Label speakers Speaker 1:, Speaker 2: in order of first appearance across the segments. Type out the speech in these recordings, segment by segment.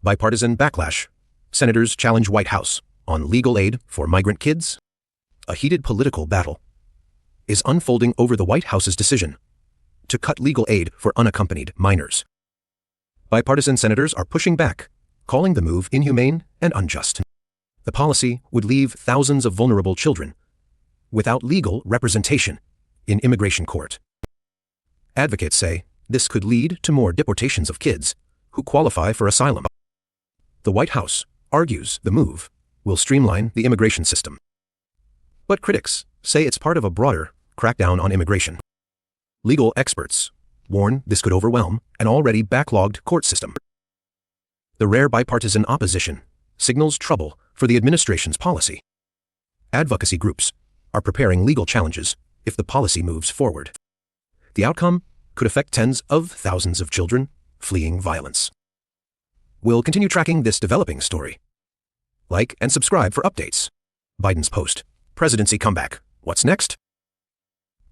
Speaker 1: Bipartisan backlash. Senators challenge White House on legal aid for migrant kids. A heated political battle is unfolding over the White House's decision to cut legal aid for unaccompanied minors. Bipartisan senators are pushing back, calling the move inhumane and unjust. The policy would leave thousands of vulnerable children without legal representation in immigration court. Advocates say this could lead to more deportations of kids who qualify for asylum. The White House argues the move will streamline the immigration system. But critics say it's part of a broader crackdown on immigration. Legal experts warn this could overwhelm an already backlogged court system. The rare bipartisan opposition signals trouble for the administration's policy. Advocacy groups are preparing legal challenges if the policy moves forward. The outcome could affect tens of thousands of children fleeing violence. We'll continue tracking this developing story. Like and subscribe for updates. Biden's post-presidency comeback. What's next?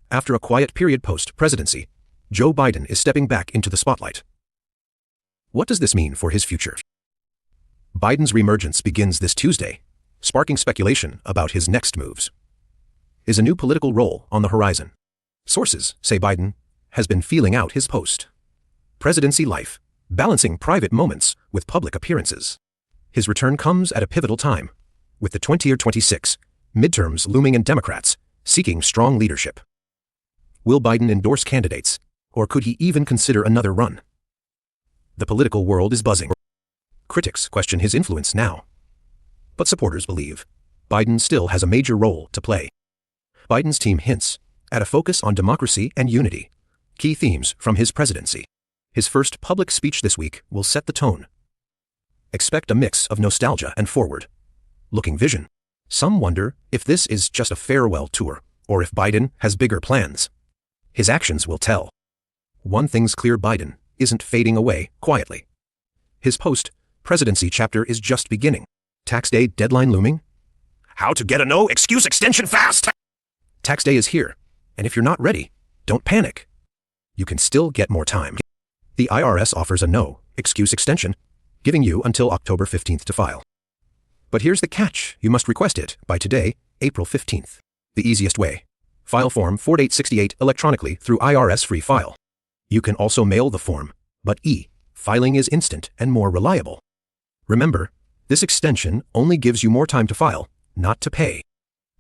Speaker 1: After a quiet period post-presidency, Joe Biden is stepping back into the spotlight. What does this mean for his future? Biden's reemergence begins this Tuesday, sparking speculation about his next moves. Is a new political role on the horizon? Sources say Biden has been feeling out his post-presidency life, balancing private moments with public appearances. His return comes at a pivotal time, with the 2026 midterms looming and Democrats seeking strong leadership. Will Biden endorse candidates, or could he even consider another run? The political world is buzzing. Critics question his influence now, but supporters believe Biden still has a major role to play. Biden's team hints at a focus on democracy and unity, key themes from his presidency. His first public speech this week will set the tone. Expect a mix of nostalgia and forward-looking vision. Some wonder if this is just a farewell tour, or if Biden has bigger plans. His actions will tell. One thing's clear: Biden isn't fading away quietly. His post-presidency chapter is just beginning. Tax day deadline looming. How to get a no-excuse extension fast! Tax day is here, and if you're not ready, don't panic. You can still get more time. The IRS offers a no-excuse extension, giving you until October 15th to file. But here's the catch: you must request it by today, April 15th. The easiest way: file Form 4868 electronically through IRS Free File. You can also mail the form, but e-filing is instant and more reliable. Remember, this extension only gives you more time to file, not to pay.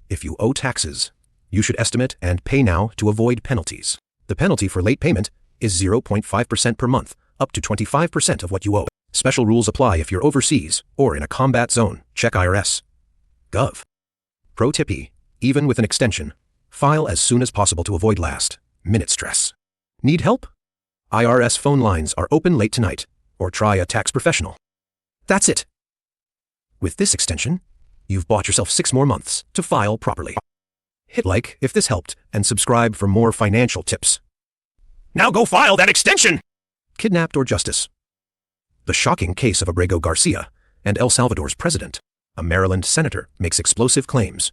Speaker 1: If you owe taxes, you should estimate and pay now to avoid penalties. The penalty for late payment is 0.5% per month, up to 25% of what you owe. Special rules apply if you're overseas or in a combat zone. Check IRS.gov. Pro tip: even with an extension, file as soon as possible to avoid last-minute stress. Need help? IRS phone lines are open late tonight, or try a tax professional. That's it. With this extension, you've bought yourself 6 more months to file properly. Hit like if this helped, and subscribe for more financial tips. Now go file that extension! Kidnapped or justice? The shocking case of Abrego Garcia and El Salvador's president, a Maryland senator, makes explosive claims.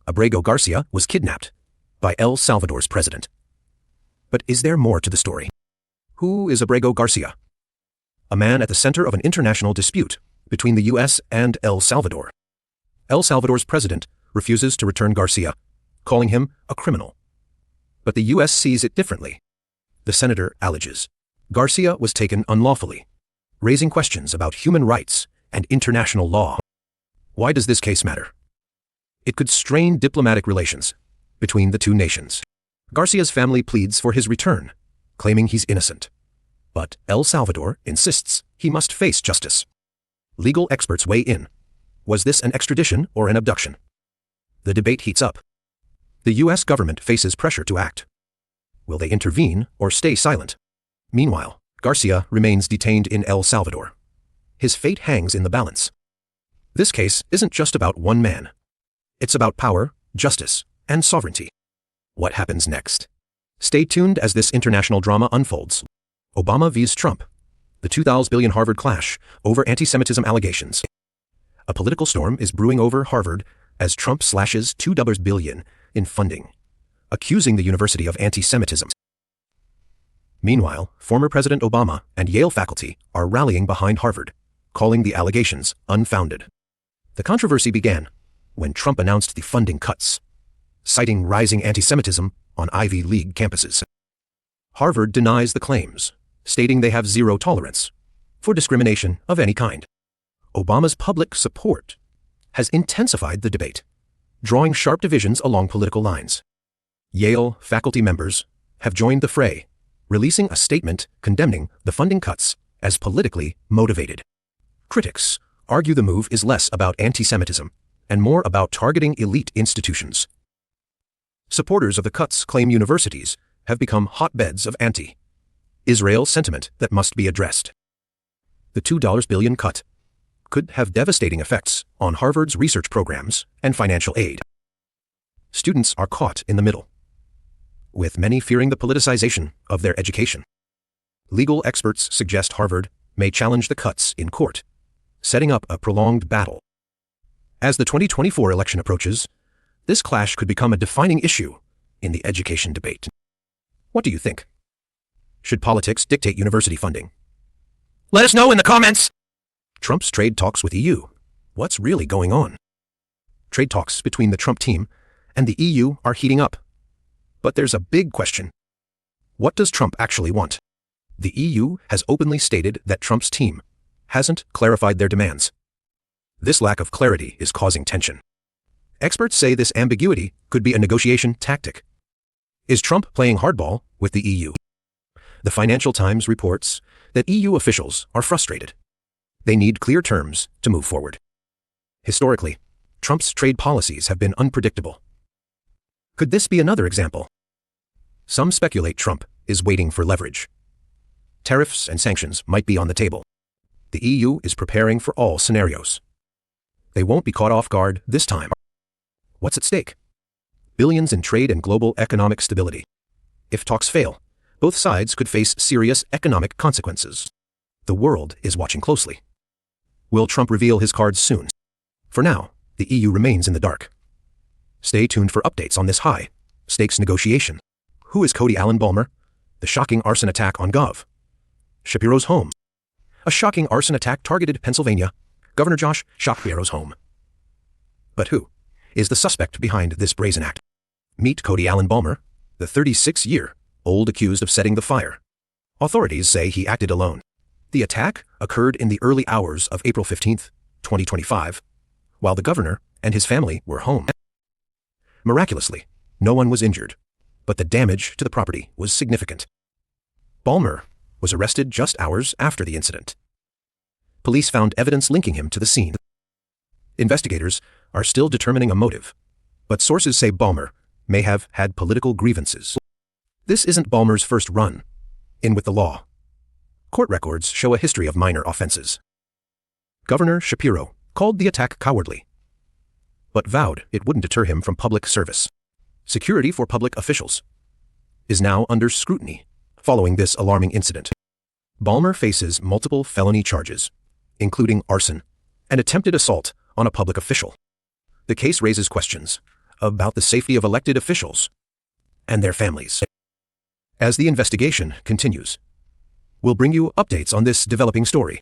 Speaker 1: Abrego Garcia was kidnapped by El Salvador's president. But is there more to the story? Who is Abrego Garcia? A man at the center of an international dispute between the U.S. and El Salvador. El Salvador's president refuses to return Garcia, calling him a criminal. But the U.S. sees it differently. The senator alleges Garcia was taken unlawfully, raising questions about human rights and international law. Why does this case matter? It could strain diplomatic relations between the two nations. Garcia's family pleads for his return, claiming he's innocent. But El Salvador insists he must face justice. Legal experts weigh in. Was this an extradition or an abduction? The debate heats up. The U.S. government faces pressure to act. Will they intervene or stay silent? Meanwhile, Garcia remains detained in El Salvador. His fate hangs in the balance. This case isn't just about one man. It's about power, justice, and sovereignty. What happens next? Stay tuned as this international drama unfolds. Obama vs. Trump. The $2,000 billion Harvard clash over antisemitism allegations. A political storm is brewing over Harvard as Trump slashes $2 billion in funding, accusing the university of antisemitism. Meanwhile, former President Obama and Yale faculty are rallying behind Harvard, calling the allegations unfounded. The controversy began when Trump announced the funding cuts, citing rising antisemitism on Ivy League campuses. Harvard denies the claims, stating they have zero tolerance for discrimination of any kind. Obama's public support has intensified the debate, drawing sharp divisions along political lines. Yale faculty members have joined the fray, releasing a statement condemning the funding cuts as politically motivated. Critics argue the move is less about anti-Semitism and more about targeting elite institutions. Supporters of the cuts claim universities have become hotbeds of anti-Israel sentiment that must be addressed. The $2 billion cut could have devastating effects on Harvard's research programs and financial aid. Students are caught in the middle, with many fearing the politicization of their education. Legal experts suggest Harvard may challenge the cuts in court, setting up a prolonged battle. As the 2024 election approaches, this clash could become a defining issue in the education debate. What do you think? Should politics dictate university funding? Let us know in the comments! Trump's trade talks with EU. What's really going on? Trade talks between the Trump team and the EU are heating up. But there's a big question. What does Trump actually want? The EU has openly stated that Trump's team hasn't clarified their demands. This lack of clarity is causing tension. Experts say this ambiguity could be a negotiation tactic. Is Trump playing hardball with the EU? The Financial Times reports that EU officials are frustrated. They need clear terms to move forward. Historically, Trump's trade policies have been unpredictable. Could this be another example? Some speculate Trump is waiting for leverage. Tariffs and sanctions might be on the table. The EU is preparing for all scenarios. They won't be caught off guard this time. What's at stake? Billions in trade and global economic stability. If talks fail, both sides could face serious economic consequences. The world is watching closely. Will Trump reveal his cards soon? For now, the EU remains in the dark. Stay tuned for updates on this high-stakes negotiation. Who is Cody Allen Balmer? The shocking arson attack on Gov. Shapiro's home. A shocking arson attack targeted Pennsylvania, Governor Josh Shapiro's home. But who is the suspect behind this brazen act? Meet Cody Allen Balmer, the 36-year-old accused of setting the fire. Authorities say he acted alone. The attack occurred in the early hours of April 15, 2025, while the governor and his family were home. Miraculously, no one was injured, but the damage to the property was significant. Balmer was arrested just hours after the incident. Police found evidence linking him to the scene. Investigators are still determining a motive, but sources say Balmer may have had political grievances. This isn't Balmer's first run-in with the law. Court records show a history of minor offenses. Governor Shapiro called the attack cowardly, but vowed it wouldn't deter him from public service. Security for public officials is now under scrutiny following this alarming incident. Balmer faces multiple felony charges, including arson and attempted assault on a public official. The case raises questions about the safety of elected officials and their families. As the investigation continues, we'll bring you updates on this developing story.